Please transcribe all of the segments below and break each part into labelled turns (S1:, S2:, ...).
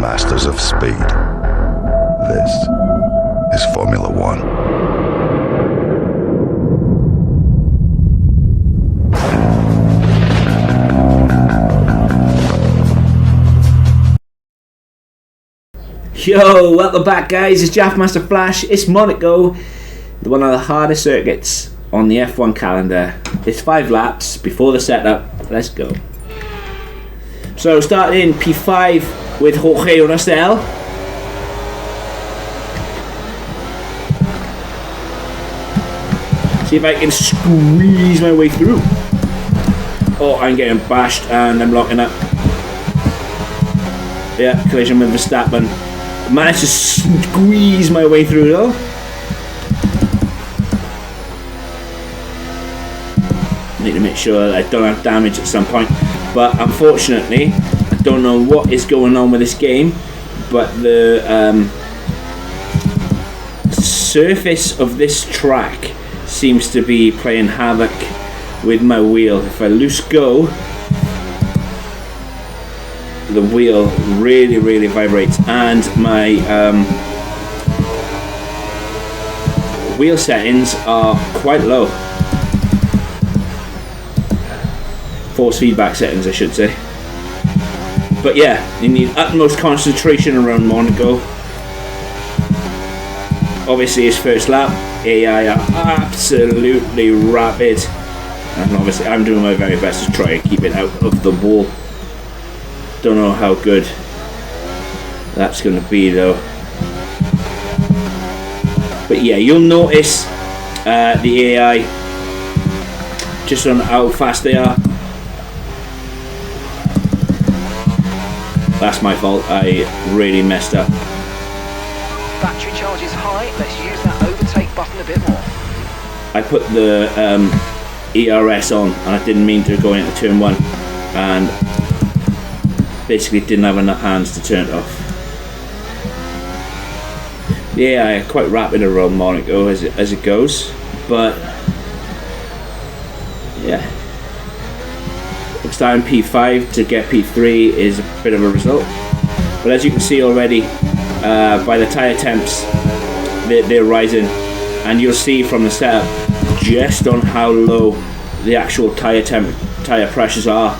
S1: masters of speed. This is Formula One.
S2: Yo, welcome back guys, it's Jaffmaster Flash. It's Monaco, one of the hardest circuits on the F1 calendar. It's 5 laps before the setup. Let's go. So starting in P5 with Jorge Russell. See if I can squeeze my way through. Oh, I'm getting bashed and I'm locking up. Yeah, collision with Verstappen. Managed to squeeze my way through though. Need to make sure that I don't have damage at some point. But unfortunately, I don't know what is going on with this game, but the surface of this track seems to be playing havoc with my wheel. If I loose go, the wheel really vibrates, and my wheel settings are quite low. Force feedback settings, I should say. But yeah, you need utmost concentration around Monaco. Obviously it's first lap. AI are absolutely rapid, and obviously I'm doing my very best to try and keep it out of the wall. Don't know how good that's going to be though. But yeah, you'll notice the AI just on how fast they are. That's my fault, I really messed up.
S3: Battery charge is high, let's use that overtake button a bit more.
S2: I put the ERS on and I didn't mean to go into turn 1 and basically didn't have enough hands to turn it off. Yeah, I'm quite rapid around Monaco as it goes, but yeah, starting P5 to get P3 is a bit of a result. But as you can see already, by the tyre temps, they're rising, and you'll see from the setup just on how low the actual tyre pressures are.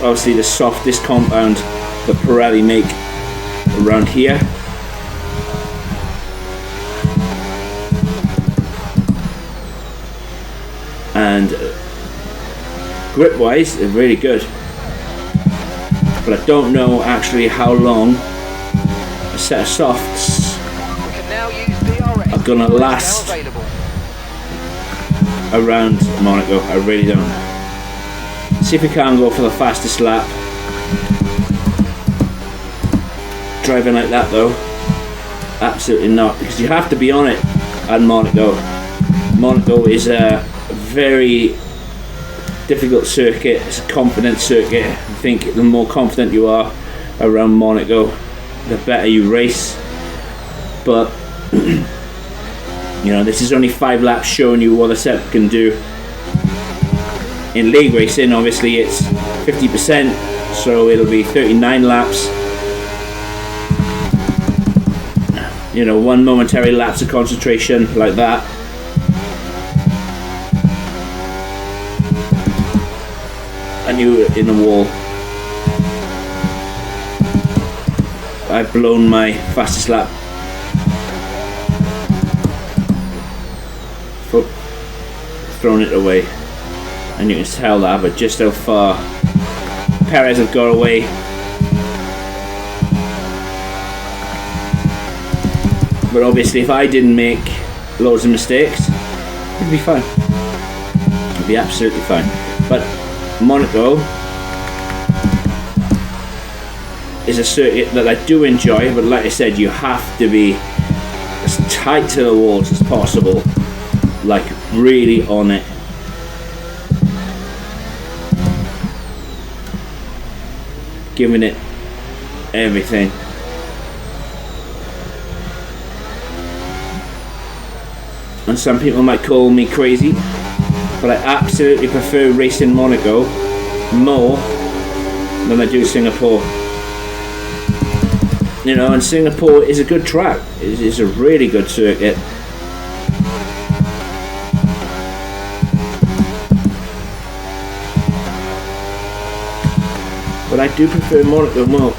S2: Obviously the softest compound that Pirelli make around here. And grip wise they're really good, but I don't know actually how long a set of softs are gonna last around Monaco. I really don't. See if we can go for the fastest lap. Driving like that though, absolutely not, because you have to be on it at Monaco. Monaco is a very difficult circuit. It's a confident circuit. I think the more confident you are around Monaco, the better you race. But you know, this is only 5 laps showing you what the setup can do. In league racing, obviously it's 50%, so it'll be 39 laps. You know, 1 momentary lapse of concentration like that. And you're in the wall. I've blown my fastest lap. Thrown it away. And you can tell that, but just how far Perez have got away. But obviously if I didn't make loads of mistakes, it'd be fine. It'd be absolutely fine. But Monaco is a circuit that I do enjoy, but like I said, you have to be as tight to the walls as possible, like really on it. Giving it everything. And some people might call me crazy, but I absolutely prefer racing Monaco more than I do Singapore. You know, and Singapore is a good track. It's a really good circuit. But I do prefer Monaco more.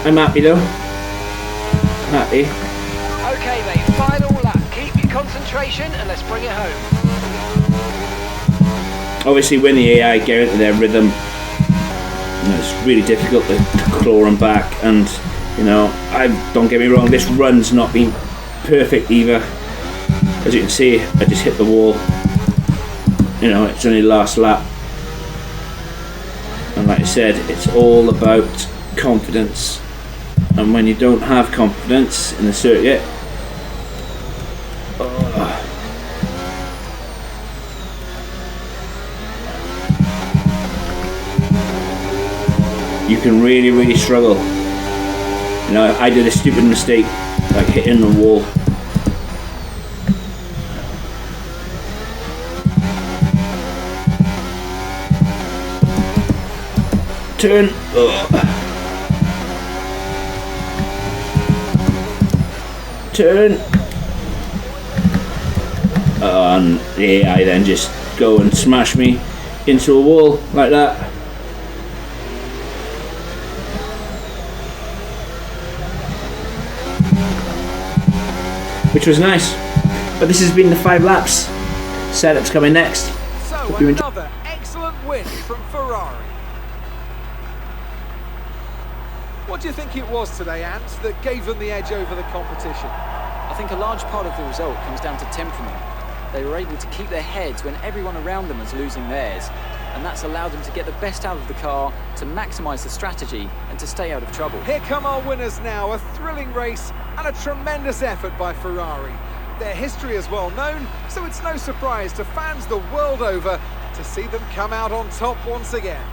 S2: I'm happy though. Happy.
S3: Okay, mate, final lap. Keep your concentration and let's bring it home.
S2: Obviously, when the AI get into their rhythm, you know, it's really difficult to claw them back. And you know, don't get me wrong, this run's not been perfect either. As you can see, I just hit the wall. You know, it's only last lap, and like I said, it's all about confidence. And when you don't have confidence in the circuit, you can really struggle. You know, I did a stupid mistake, like hitting the wall. Turn. Turn. And the AI then just go and smash me into a wall like that. Which was nice. But this has been the 5 laps. Setup's coming next.
S4: So another excellent win from Ferrari. What do you think it was today, Ant, that gave them the edge over the competition?
S5: I think a large part of the result comes down to temperament. They were able to keep their heads when everyone around them was losing theirs, and that's allowed them to get the best out of the car, to maximise the strategy, and to stay out of trouble.
S4: Here come our winners now, a thrilling race and a tremendous effort by Ferrari. Their history is well known, so it's no surprise to fans the world over to see them come out on top once again.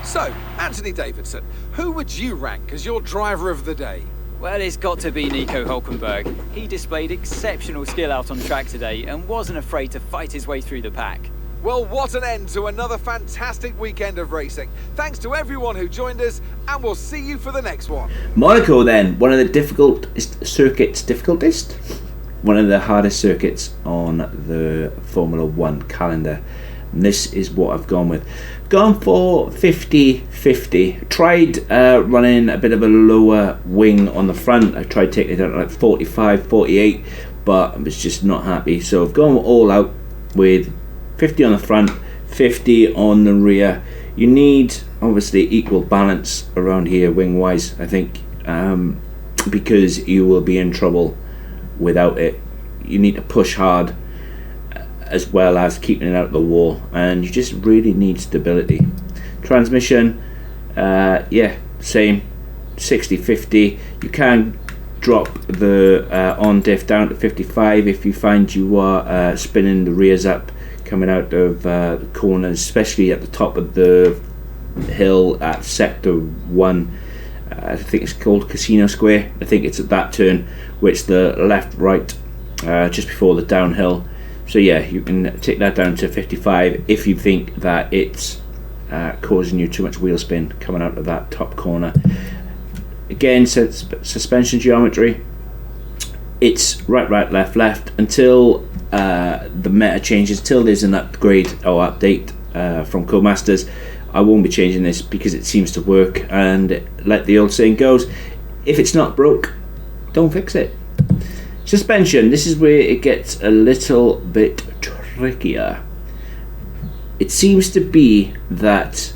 S4: So, Anthony Davidson, who would you rank as your driver of the day?
S5: Well, it's got to be Nico Hülkenberg. He displayed exceptional skill out on track today and wasn't afraid to fight his way through the pack.
S4: Well, what an end to another fantastic weekend of racing. Thanks to everyone who joined us, and we'll see you for the next one.
S2: Monaco then, one of the one of the hardest circuits on the Formula 1 calendar. And this is what I've gone with. Gone for 50-50. Tried running a bit of a lower wing on the front. I tried taking it down to like 45, 48, but I was just not happy. So I've gone all out with 50 on the front, 50 on the rear. You need obviously equal balance around here wing wise, I think, because you will be in trouble without it. You need to push hard as well as keeping it out of the wall, and you just really need stability. Transmission, yeah, same, 60-50. You can drop the on diff down to 55 if you find you are spinning the rears up coming out of the corners, especially at the top of the hill at sector 1. I think it's called Casino Square. I think it's at that turn, which the left right just before the downhill. So yeah, you can take that down to 55 if you think that it's causing you too much wheel spin coming out of that top corner. Again, suspension geometry, it's right, left until the meta changes, till there's an upgrade or update from Codemasters. I won't be changing this because it seems to work, and like the old saying goes, if it's not broke, don't fix it. Suspension, this is where it gets a little bit trickier. It seems to be that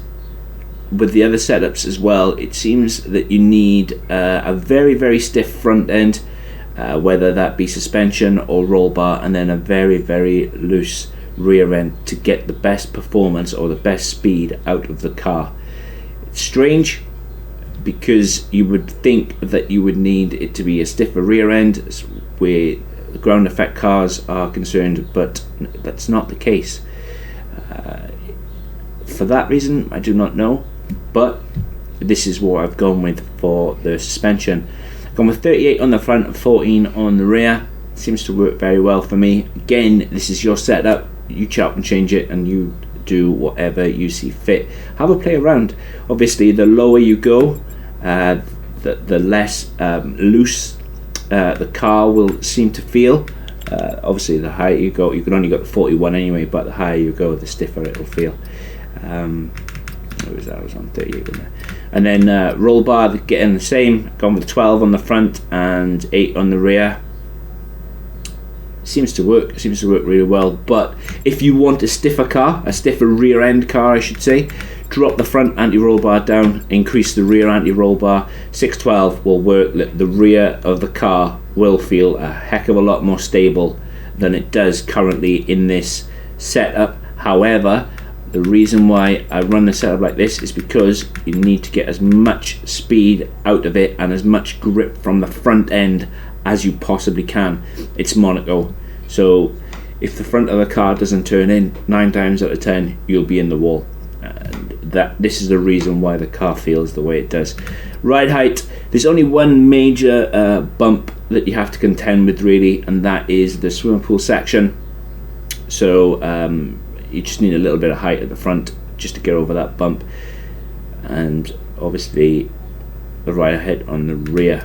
S2: with the other setups as well, it seems that you need a very stiff front end whether that be suspension or roll bar, and then a very, very loose rear end to get the best performance or the best speed out of the car. It's strange because you would think that you would need it to be a stiffer rear end where ground effect cars are concerned, but that's not the case. For that reason, I do not know, but this is what I've gone with for the suspension. I've gone with 38 on the front and 14 on the rear. Seems to work very well for me. Again, this is your setup. You chop and change it, and you do whatever you see fit. Have a play around. Obviously, the lower you go, the less loose the car will seem to feel. Obviously, the higher you go, you can only go to 41 anyway, but the higher you go, the stiffer it will feel. What was that? I was on 38 in there. And then roll bar, getting the same. Gone with 12 on the front and 8 on the rear. Seems to work. It seems to work really well. But if you want a stiffer car, a stiffer rear end car, I should say, drop the front anti-roll bar down, increase the rear anti-roll bar. 612 will work. The rear of the car will feel a heck of a lot more stable than it does currently in this setup. However, the reason why I run the setup like this is because you need to get as much speed out of it and as much grip from the front end as you possibly can. It's Monaco, so if the front of the car doesn't turn in, 9 times out of 10 you'll be in the wall. And this is the reason why the car feels the way it does. Ride height, there's only one major bump that you have to contend with really, and that is the swimming pool section. So you just need a little bit of height at the front just to get over that bump, and obviously the ride height on the rear.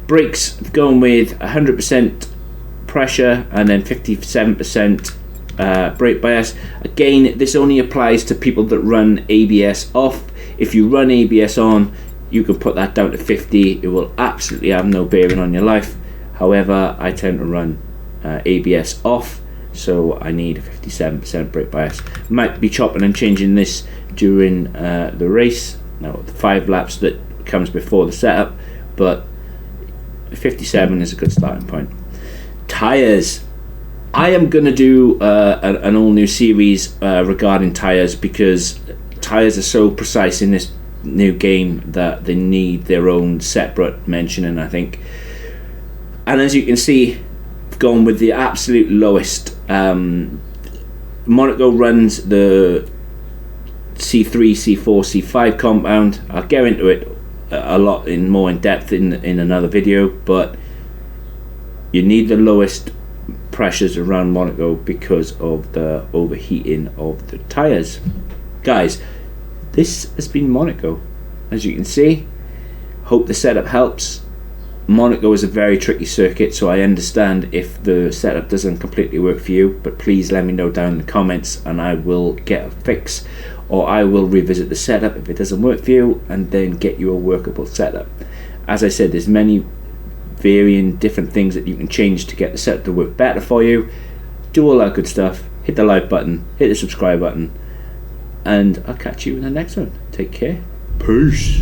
S2: Brakes, going with 100% pressure and then 57% brake bias. Again, this only applies to people that run ABS off. If you run ABS on, you can put that down to 50. It will absolutely have no bearing on your life. However, I tend to run ABS off, so I need 57% brake bias. Might be chopping and changing this during the race, now the 5 laps that comes before the setup, but 57 is a good starting point. Tyres, I am going to do an all new series regarding tyres, because tyres are so precise in this new game that they need their own separate mentioning, I think. And as you can see, I've gone with the absolute lowest. Monaco runs the C3, C4, C5 compound. I'll go into it a lot more in depth in another video, but you need the lowest pressures around Monaco because of the overheating of the tyres. Guys, this has been Monaco. As you can see, hope the setup helps. Monaco is a very tricky circuit, so I understand if the setup doesn't completely work for you, but please let me know down in the comments and I will get a fix, or I will revisit the setup if it doesn't work for you and then get you a workable setup. As I said, there's many varying different things that you can change to get the setup to work better for you. Do all that good stuff. Hit the like button, hit the subscribe button, and I'll catch you in the next one. Take care. Peace.